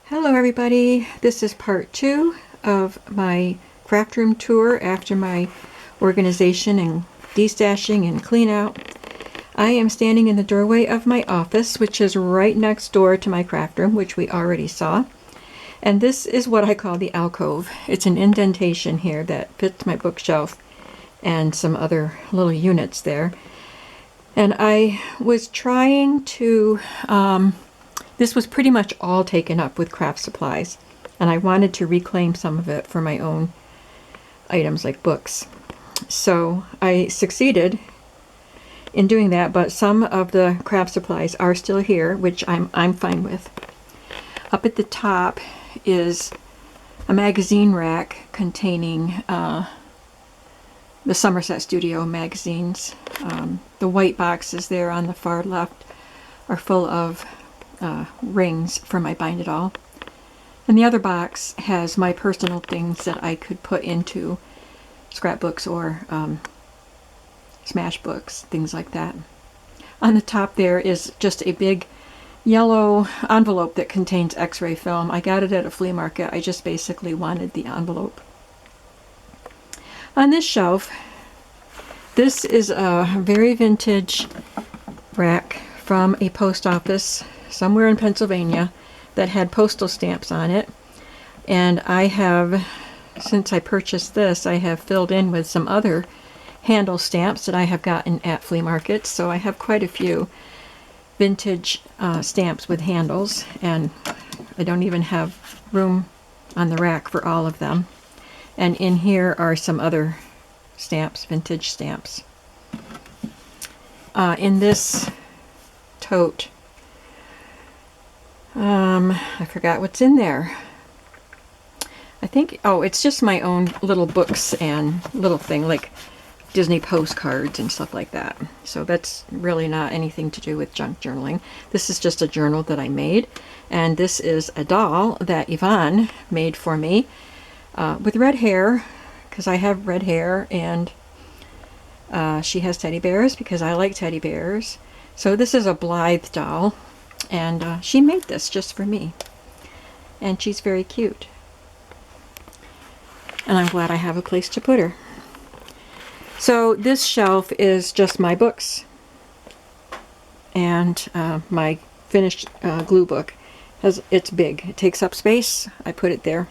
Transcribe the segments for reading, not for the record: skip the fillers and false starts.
Hello everybody, this is part 2 of my craft room tour after my organization and destashing and clean out. I am standing in the doorway of my office, which is right next door to my craft room, which we already saw. And this is what I call the alcove. It's an indentation here that fits my bookshelf and some other little units there. And I was trying to this was pretty much all taken up with craft supplies, and I wanted to reclaim some of it for my own items like books. So I succeeded in doing that, but some of the craft supplies are still here, which I'm fine with. Up at the top is a magazine rack containing the Somerset Studio magazines. The white boxes there on the far left are full of rings for my Bind It All. And the other box has my personal things that I could put into scrapbooks or smash books, things like that. On the top there is just a big yellow envelope that contains x-ray film. I got it at a flea market. I just basically wanted the envelope. On this shelf, this is a very vintage rack from a post office somewhere in Pennsylvania that had postal stamps on it, and I have, since I purchased this, I have filled in with some other handle stamps that I have gotten at flea markets. So I have quite a few vintage stamps with handles, and I don't even have room on the rack for all of them. And in here are some other stamps, vintage stamps. In this tote, I forgot what's in there. I think, oh, it's just my own little books and little thing like Disney postcards and stuff like that. So that's really not anything to do with junk journaling. This is just a journal that I made, and this is a doll that Yvonne made for me with red hair, because I have red hair, and she has teddy bears because I like teddy bears. So this is a Blythe doll, and she made this just for me, and she's very cute, and I'm glad I have a place to put her. So this shelf is just my books and my finished glue book. It's big, it takes up space, I put it there.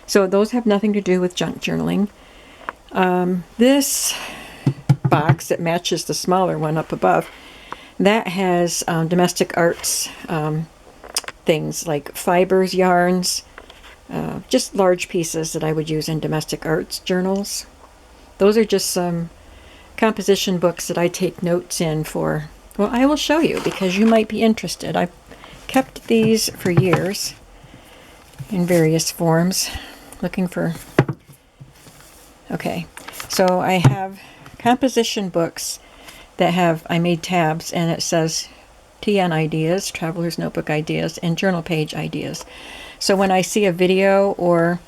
So those have nothing to do with junk journaling. This box that matches the smaller one up above, that has domestic arts things like fibers, yarns, just large pieces that I would use in domestic arts journals. Those are just some composition books that I take notes in for. Well, I will show you because you might be interested. I've kept these for years in various forms, looking for... Okay, so I have composition books that have, I made tabs, and it says TN ideas, Traveler's Notebook ideas, and journal page ideas. So when I see a video or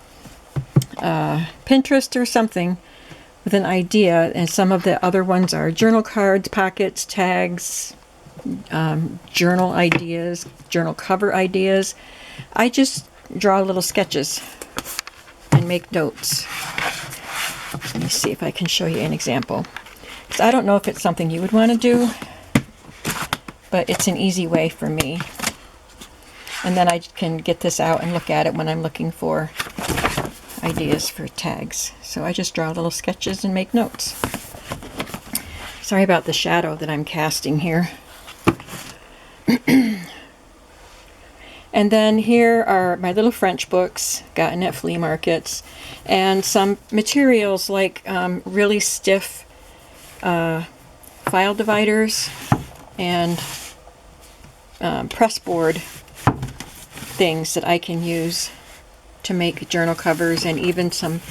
Pinterest or something with an idea, and some of the other ones are journal cards, pockets, tags, journal ideas, journal cover ideas, I just draw little sketches and make notes. Let me see if I can show you an example. Because I don't know if it's something you would want to do, but it's an easy way for me. And then I can get this out and look at it when I'm looking for ideas for tags. So I just draw little sketches and make notes. Sorry about the shadow that I'm casting here. And then here are my little French books gotten at flea markets, and some materials like really stiff file dividers and press board things that I can use to make journal covers, and even some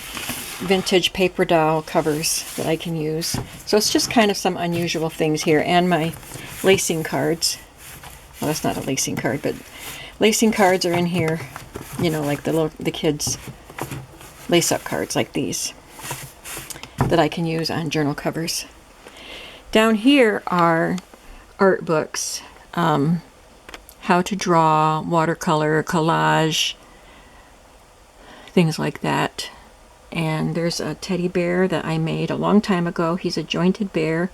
vintage paper doll covers that I can use. So it's just kind of some unusual things here, and my lacing cards. Well, that's not a lacing card, but lacing cards are in here, you know, like the kids' lace-up cards like these that I can use on journal covers. Down here are art books how to draw, watercolor, collage, things like that. And there's a teddy bear that I made a long time ago. He's a jointed bear,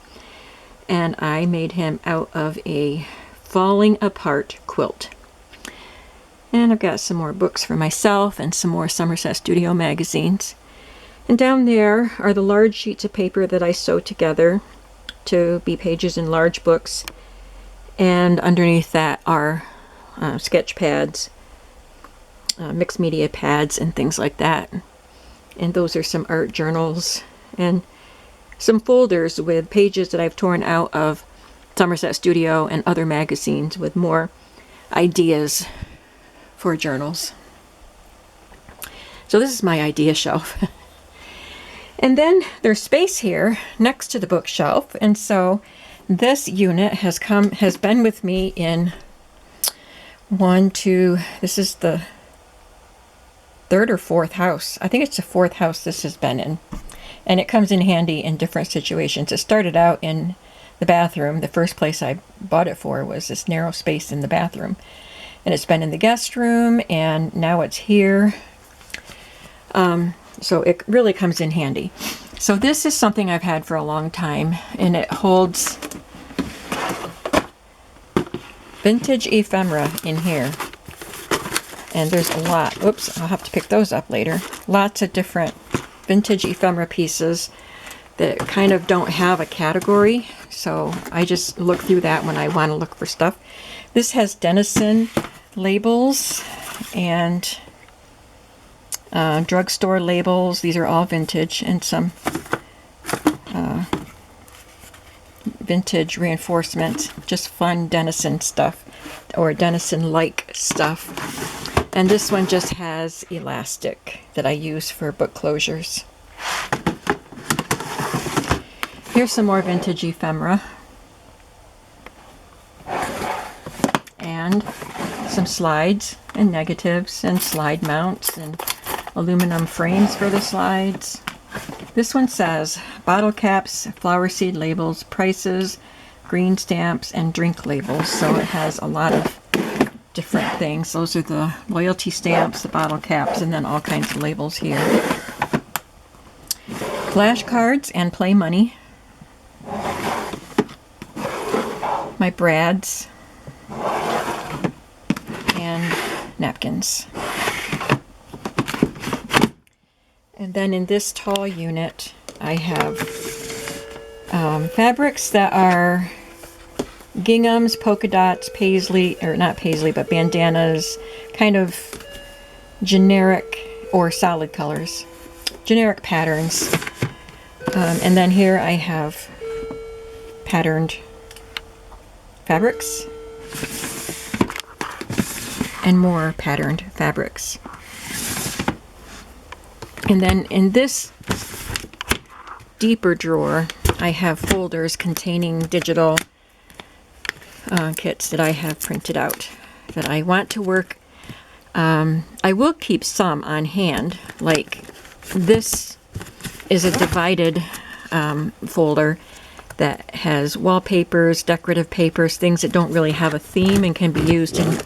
and I made him out of a falling apart quilt. And I've got some more books for myself and some more Somerset Studio magazines. And down there are the large sheets of paper that I sewed together to be pages in large books. And underneath that are sketch pads, mixed media pads, and things like that. And those are some art journals and some folders with pages that I've torn out of Somerset Studio and other magazines with more ideas for journals. So this is my idea shelf. And then there's space here next to the bookshelf, and so this unit has been with me in this is the third or fourth house. I think it's the fourth house this has been in. And it comes in handy in different situations. It started out in the bathroom. The first place I bought it for was this narrow space in the bathroom. And it's been in the guest room, and now it's here. So it really comes in handy. So this is something I've had for a long time, and it holds vintage ephemera in here. And there's a lot. Oops, I'll have to pick those up later. Lots of different vintage ephemera pieces that kind of don't have a category. So I just look through that when I want to look for stuff. This has Denizen labels and drugstore labels. These are all vintage, and some vintage reinforcements. Just fun Denizen stuff, or Denizen-like stuff. And this one just has elastic that I use for book closures. Here's some more vintage ephemera. And some slides and negatives and slide mounts and aluminum frames for the slides. This one says bottle caps, flower seed labels, prices, green stamps, and drink labels. So it has a lot of different things. Those are the loyalty stamps, the bottle caps, and then all kinds of labels here. Flashcards and play money. My brads and napkins. And then in this tall unit, I have fabrics that are ginghams, polka dots, paisley, or not paisley, but bandanas, kind of generic or solid colors, generic patterns. And then here I have patterned fabrics and more patterned fabrics. And then in this deeper drawer, I have folders containing digital kits that I have printed out that I want to work. I will keep some on hand, like this is a divided folder that has wallpapers, decorative papers, things that don't really have a theme and can be used in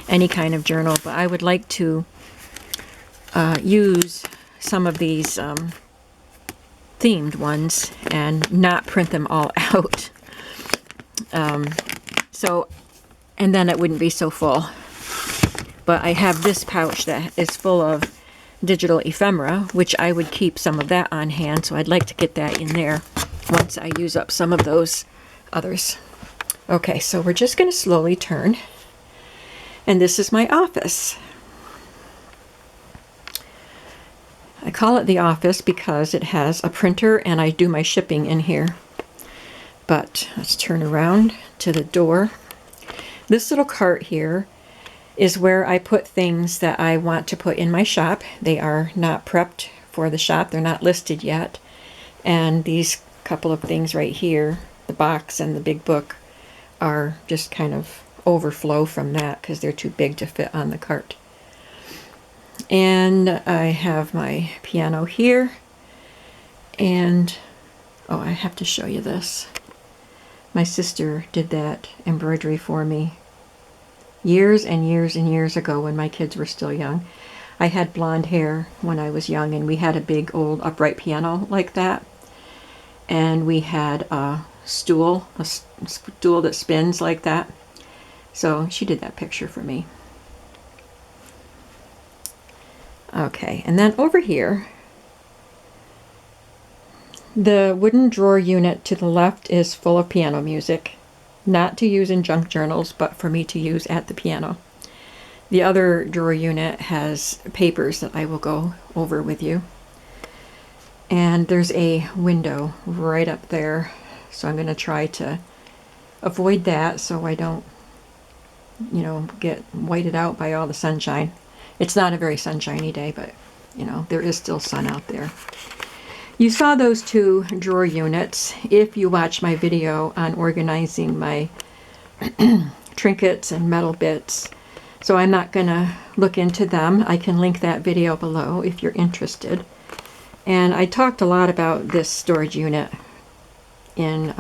any kind of journal. But I would like to use some of these themed ones and not print them all out. And then it wouldn't be so full. But I have this pouch that is full of digital ephemera, which I would keep some of that on hand, so I'd like to get that in there once I use up some of those others. Okay, so we're just going to slowly turn. And this is my office. I call it the office because it has a printer and I do my shipping in here. But let's turn around to the door. This little cart here is where I put things that I want to put in my shop. They are not prepped for the shop. They're not listed yet. And these couple of things right here, the box and the big book, are just kind of overflow from that because they're too big to fit on the cart. And I have my piano here. And, oh, I have to show you this. My sister did that embroidery for me years and years and years ago when my kids were still young. I had blonde hair when I was young, and we had a big old upright piano like that. And we had a stool that spins like that. So she did that picture for me. Okay, and then over here, the wooden drawer unit to the left is full of piano music. Not to use in junk journals, but for me to use at the piano. The other drawer unit has papers that I will go over with you. And there's a window right up there, so I'm going to try to avoid that so I don't, you know, get whited out by all the sunshine. It's not a very sunshiny day, but, you know, there is still sun out there. You saw those two drawer units if you watched my video on organizing my trinkets and metal bits. So I'm not going to look into them. I can link that video below if you're interested. And I talked a lot about this storage unit in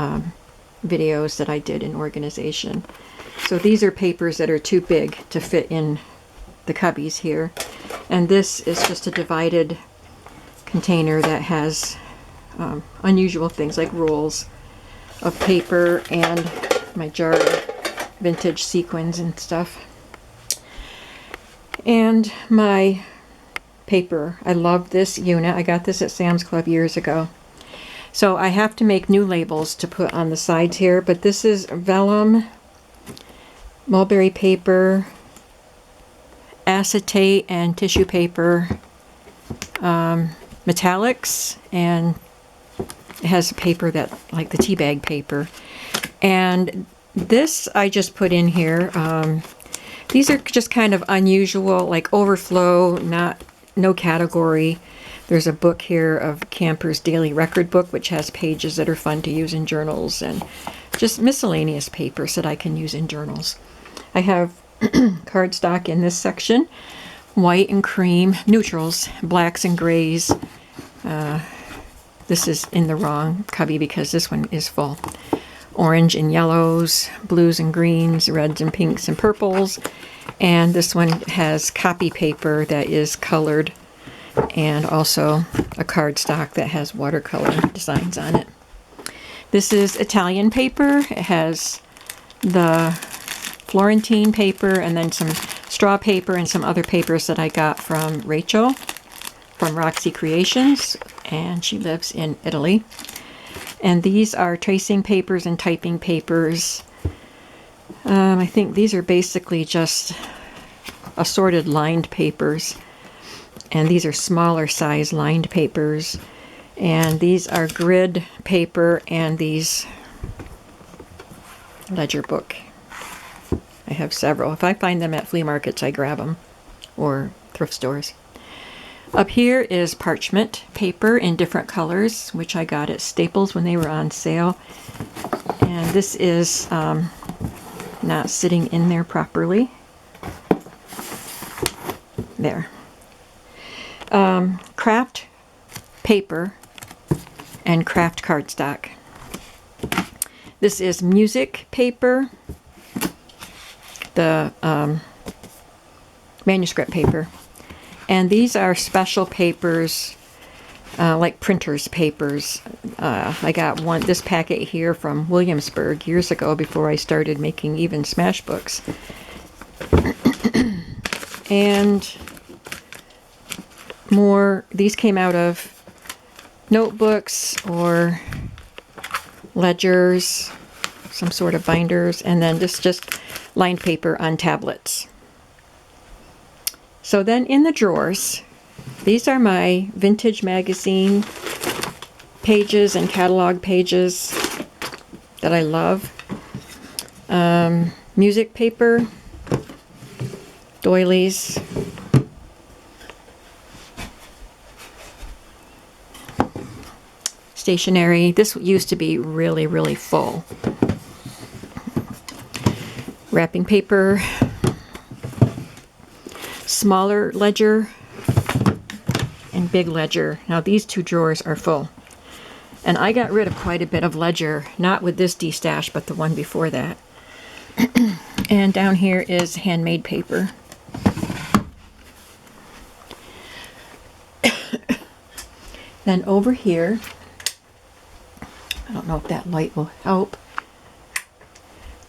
videos that I did in organization. So these are papers that are too big to fit in the cubbies here. And this is just a divided container that has unusual things like rolls of paper and my jar of vintage sequins and stuff. And my paper. I love this unit. I got this at Sam's Club years ago. So I have to make new labels to put on the sides here, but this is vellum, mulberry paper, acetate and tissue paper, metallics, and it has a paper that, like the tea bag paper. And this I just put in here. These are just kind of unusual, like overflow, no category. There's a book here of Camper's Daily Record Book, which has pages that are fun to use in journals, and just miscellaneous papers that I can use in journals. I have cardstock in this section, white and cream, neutrals, blacks and grays. This is in the wrong cubby because this one is full. Orange and yellows, blues and greens, reds and pinks and purples. And this one has copy paper that is colored, and also a cardstock that has watercolor designs on it. This is Italian paper. It has the Florentine paper and then some straw paper and some other papers that I got from Rachel from Roxy Creations, and she lives in Italy. And these are tracing papers and typing papers. I think these are basically just assorted lined papers. And these are smaller size lined papers. And these are grid paper and these ledger book. I have several. If I find them at flea markets, I grab them, or thrift stores. Up here is parchment paper in different colors, which I got at Staples when they were on sale. And this is not sitting in there properly. There. Craft paper and craft cardstock. This is music paper, the manuscript paper. And these are special papers, like printer's papers. I got this packet here from Williamsburg years ago before I started making even smash books. And more, these came out of notebooks or ledgers, some sort of binders, and then this just lined paper on tablets. So then in the drawers, these are my vintage magazine pages and catalog pages that I love. Music paper, doilies, stationery. This used to be really, really full. Wrapping paper, smaller ledger, and big ledger. Now these two drawers are full. And I got rid of quite a bit of ledger, not with this destash, but the one before that. And down here is handmade paper. Then over here, I don't know if that light will help,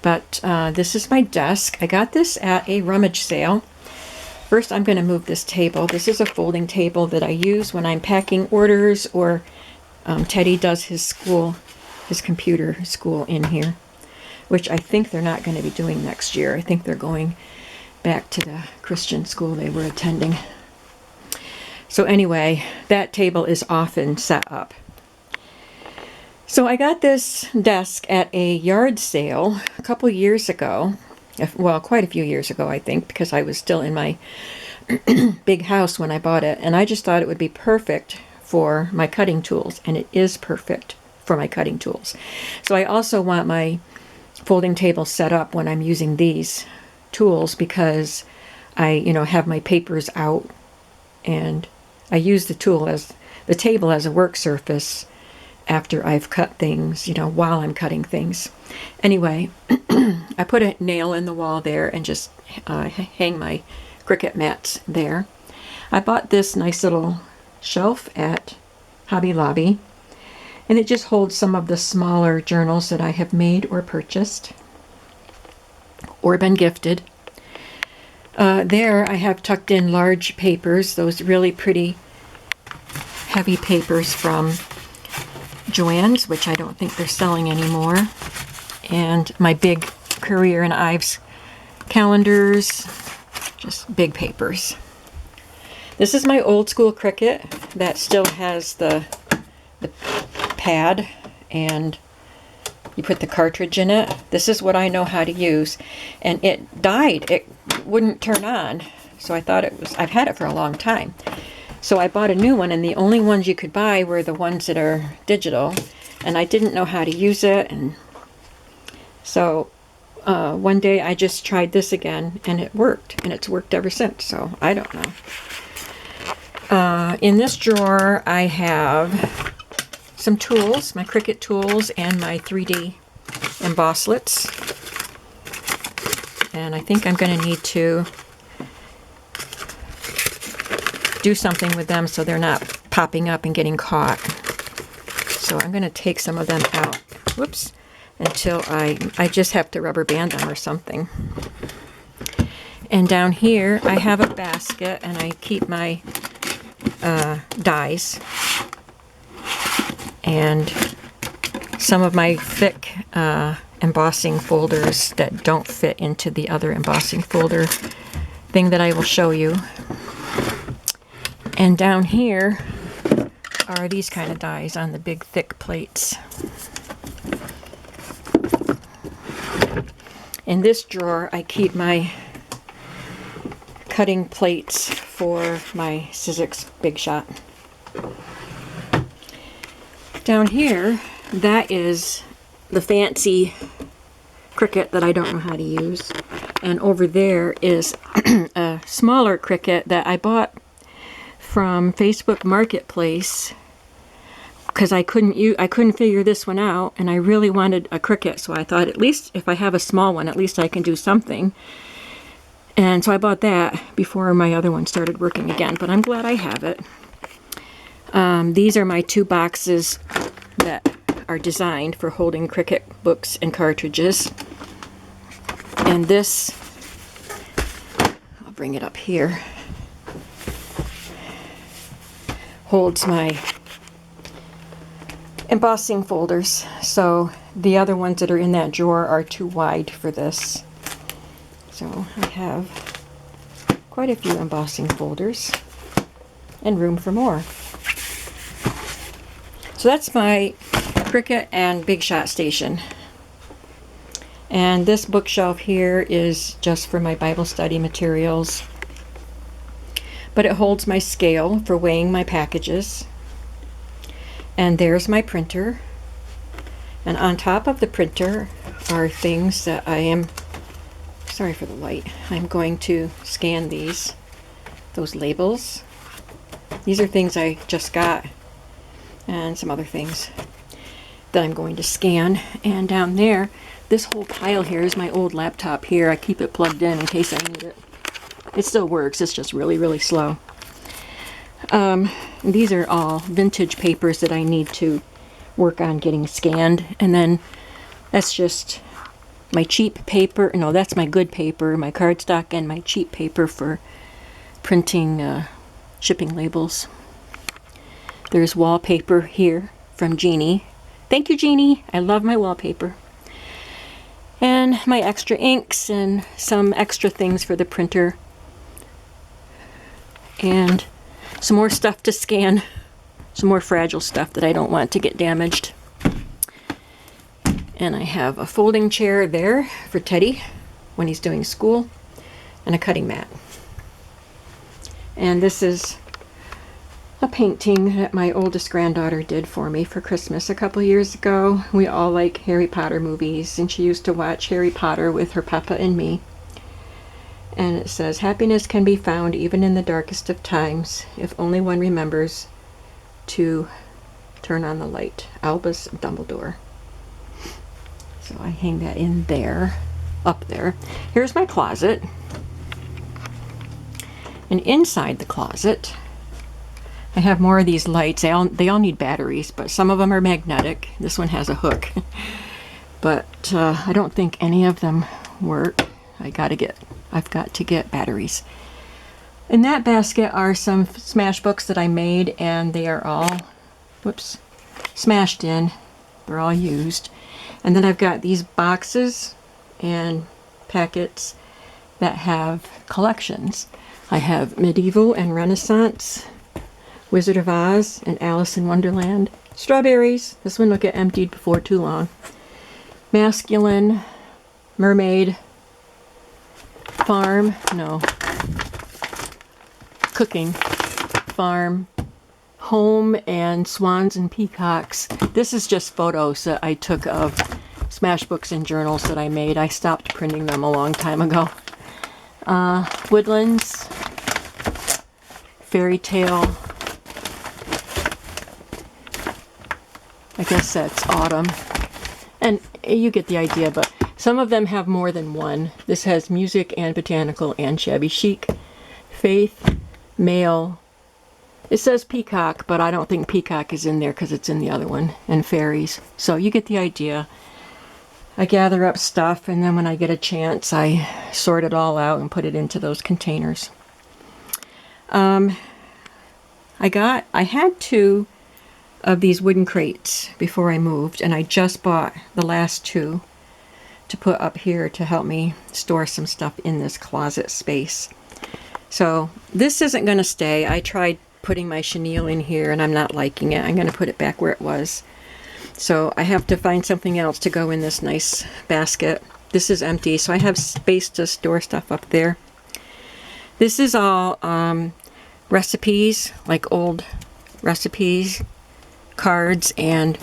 but this is my desk. I got this at a rummage sale. First, I'm going to move this table. This is a folding table that I use when I'm packing orders, or Teddy does his computer school in here, which I think they're not going to be doing next year. I think they're going back to the Christian school they were attending. So anyway, that table is often set up. So I got this desk at a yard sale a couple years ago. Well, quite a few years ago, I think, because I was still in my big house when I bought it. And I just thought it would be perfect for my cutting tools. And it is perfect for my cutting tools. So I also want my folding table set up when I'm using these tools, because I, have my papers out, and I use the table as a work surface after I've cut things, while I'm cutting things. Anyway, I put a nail in the wall there and just hang my Cricut mats there. I bought this nice little shelf at Hobby Lobby, and it just holds some of the smaller journals that I have made or purchased or been gifted. There I have tucked in large papers, those really pretty heavy papers from Joann's, which I don't think they're selling anymore, and my big Career and Ives calendars, just big papers. This is my old school Cricut that still has the pad, and you put the cartridge in it. This is what I know how to use, and it died. It wouldn't turn on, so I thought I've had it for a long time. So I bought a new one, and the only ones you could buy were the ones that are digital, and I didn't know how to use it, and so one day I just tried this again, and it worked, and it's worked ever since, so I don't know. In this drawer I have some tools, my Cricut tools and my 3D embosslets, and I think I'm going to need to do something with them so they're not popping up and getting caught. So I'm going to take some of them out, whoops, until I just have to rubber band them or something. And down here I have a basket, and I keep my dies and some of my thick embossing folders that don't fit into the other embossing folder thing that I will show you. And down here are these kind of dies on the big thick plates. In this drawer I keep my cutting plates for my Sizzix Big Shot. Down here, that is the fancy Cricut that I don't know how to use. And over there is a smaller Cricut that I bought from Facebook Marketplace because I couldn't figure this one out, and I really wanted a Cricut, so I thought, at least if I have a small one, at least I can do something. And so I bought that before my other one started working again, but I'm glad I have it. These are my 2 boxes that are designed for holding Cricut books and cartridges. And this, I'll bring it up here, holds my embossing folders. So the other ones that are in that drawer are too wide for this. So I have quite a few embossing folders and room for more. So that's my Cricut and Big Shot station. And this bookshelf here is just for my Bible study materials. But it holds my scale for weighing my packages. And there's my printer. And on top of the printer are things that I am, sorry for the light, I'm going to scan those labels. These are things I just got, and some other things that I'm going to scan. And down there this whole pile here is my old laptop here. I keep it plugged in case I need it. It still works, it's just really, really slow. These are all vintage papers that I need to work on getting scanned. And then that's just my cheap paper. No, that's my good paper, my cardstock, and my cheap paper for printing shipping labels. There's wallpaper here from Jeannie. Thank you, Jeannie. I love my wallpaper. And my extra inks and some extra things for the printer. And some more stuff to scan. Some more fragile stuff that I don't want to get damaged. And I have a folding chair there for Teddy when he's doing school. And a cutting mat. And this is a painting that my oldest granddaughter did for me for Christmas a couple years ago. We all like Harry Potter movies, and she used to watch Harry Potter with her papa and me. And it says, happiness can be found even in the darkest of times, if only one remembers to turn on the light. Albus Dumbledore. So I hang that in there, up there. Here's my closet. And inside the closet, I have more of these lights. They all need batteries, but some of them are magnetic. This one has a hook. But I don't think any of them work. I've got to get batteries. In that basket are some smash books that I made, and they are all, whoops, smashed in. They're all used. And then I've got these boxes and packets that have collections. I have Medieval and Renaissance, Wizard of Oz, and Alice in Wonderland. Strawberries. This one will get emptied before too long. Masculine, Mermaid, Farm, no, Cooking, Farm, Home, and Swans and Peacocks. This is just photos that I took of smash books and journals that I made. I stopped printing them a long time ago. Woodlands, Fairy Tale, I guess that's autumn. And you get the idea, but some of them have more than one. This has music and botanical and shabby chic. Faith, male. It says peacock, but I don't think peacock is in there because it's in the other one. And fairies. So you get the idea. I gather up stuff, and then when I get a chance, I sort it all out and put it into those containers. I had 2 of these wooden crates before I moved, and I just bought the last 2 to put up here to help me store some stuff in this closet space. So this isn't going to stay. I tried putting my chenille in here and I'm not liking it. I'm going to put it back where it was. So I have to find something else to go in this nice basket. This is empty, so I have space to store stuff up there. This is all recipes, like old recipes, cards, and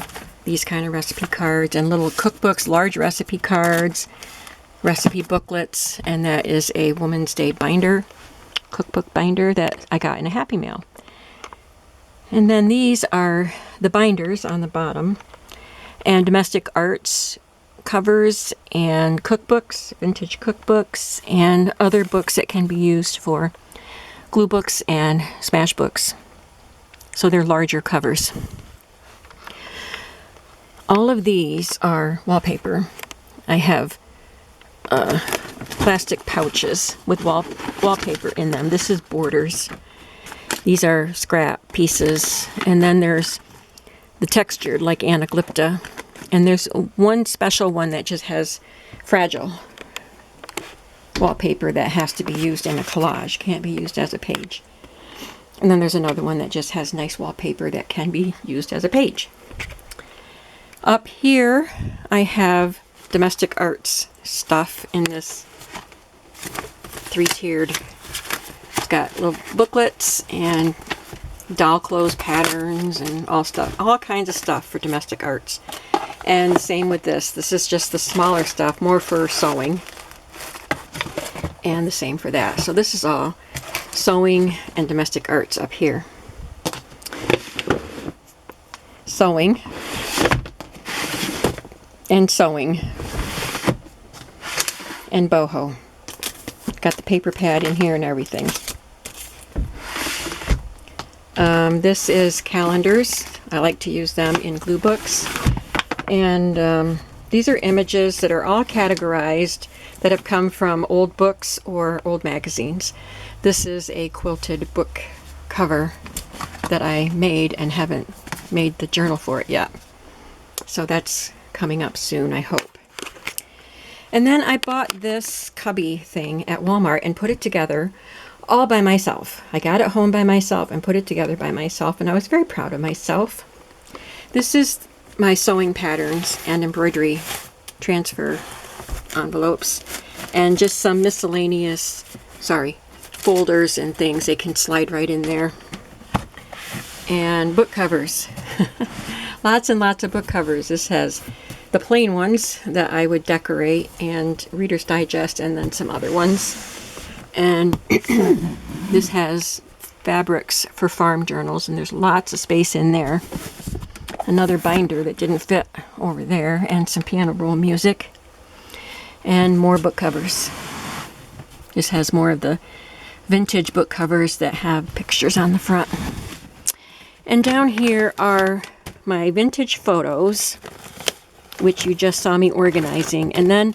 these kind of recipe cards, and little cookbooks, large recipe cards, recipe booklets, and that is a Woman's Day binder, cookbook binder that I got in a Happy Mail. And then these are the binders on the bottom, and domestic arts covers, and cookbooks, vintage cookbooks, and other books that can be used for glue books and smash books. So they're larger covers. All of these are wallpaper. I have plastic pouches with wallpaper in them. This is borders. These are scrap pieces. And then there's the textured, like Anaglypta. And there's one special one that just has fragile wallpaper that has to be used in a collage. Can't be used as a page. And then there's another one that just has nice wallpaper that can be used as a page. Up here, I have domestic arts stuff in this 3-tiered. It's got little booklets and doll clothes patterns and all kinds of stuff for domestic arts. And the same with this. This is just the smaller stuff, more for sewing. And the same for that. So this is all sewing and domestic arts up here. Sewing and sewing. and boho. Got the paper pad in here and everything. This is calendars. I like to use them in glue books. And these are images that are all categorized that have come from old books or old magazines. This is a quilted book cover that I made and haven't made the journal for it yet. So that's coming up soon, I hope. And then I bought this cubby thing at Walmart and put it together all by myself. I got it home by myself and put it together by myself, and I was very proud of myself. This is my sewing patterns and embroidery transfer envelopes, and just some miscellaneous, folders and things. They can slide right in there. And book covers. Lots and lots of book covers. This has the plain ones that I would decorate, and Reader's Digest, and then some other ones. And this has fabrics for farm journals, and there's lots of space in there. Another binder that didn't fit over there, and some piano roll music, and more book covers. This has more of the vintage book covers that have pictures on the front. And down here are my vintage photos, which you just saw me organizing. And then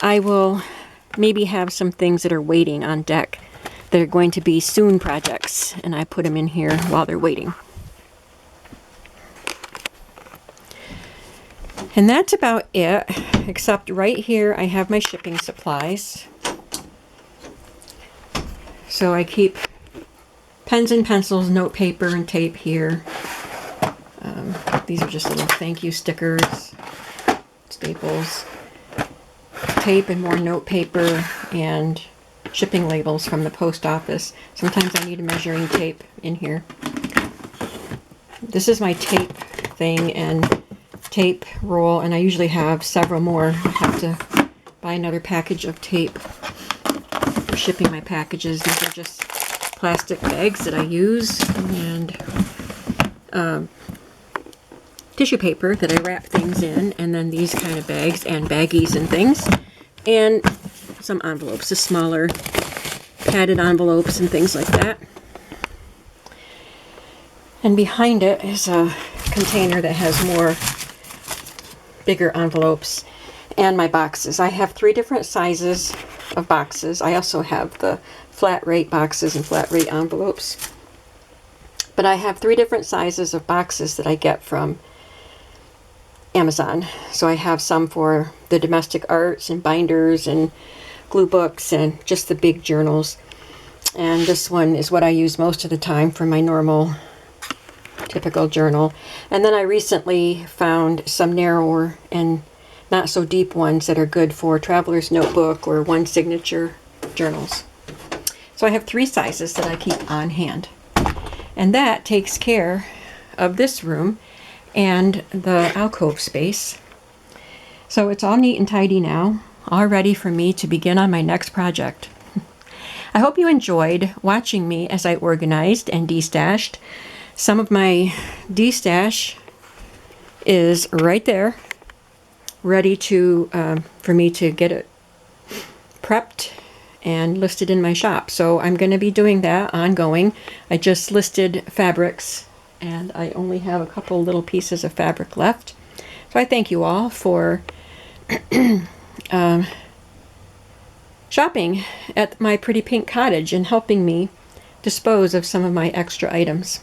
I will maybe have some things that are waiting on deck that are going to be soon projects, and I put them in here while they're waiting. And that's about it, except right here I have my shipping supplies. So I keep pens and pencils, note paper, and tape here. These are just little thank you stickers, staples, tape and more note paper, and shipping labels from the post office. Sometimes I need a measuring tape in here. This is my tape thing and tape roll, and I usually have several more. I have to buy another package of tape for shipping my packages. These are just plastic bags that I use, and tissue paper that I wrap things in, and then these kind of bags and baggies and things, and some envelopes, the smaller padded envelopes and things like that. And behind it is a container that has more bigger envelopes and my boxes. I have 3 different sizes of boxes. I also have the flat rate boxes and flat rate envelopes. But I have 3 different sizes of boxes that I get from Amazon. So I have some for the domestic arts and binders and glue books and just the big journals. And this one is what I use most of the time for my normal, typical journal. And then I recently found some narrower and not so deep ones that are good for traveler's notebook or one signature journals. So I have 3 sizes that I keep on hand. And that takes care of this room and the alcove space. So it's all neat and tidy now, all ready for me to begin on my next project. I hope you enjoyed watching me as I organized and destashed. Some of my destash is right there, ready to for me to get it prepped and listed in my shop. So I'm going to be doing that ongoing. I just listed fabrics, and I only have a couple little pieces of fabric left. So I thank you all for shopping at my pretty pink cottage and helping me dispose of some of my extra items.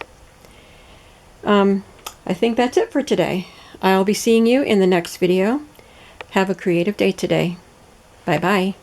I think that's it for today. I'll be seeing you in the next video. Have a creative day today. Bye-bye.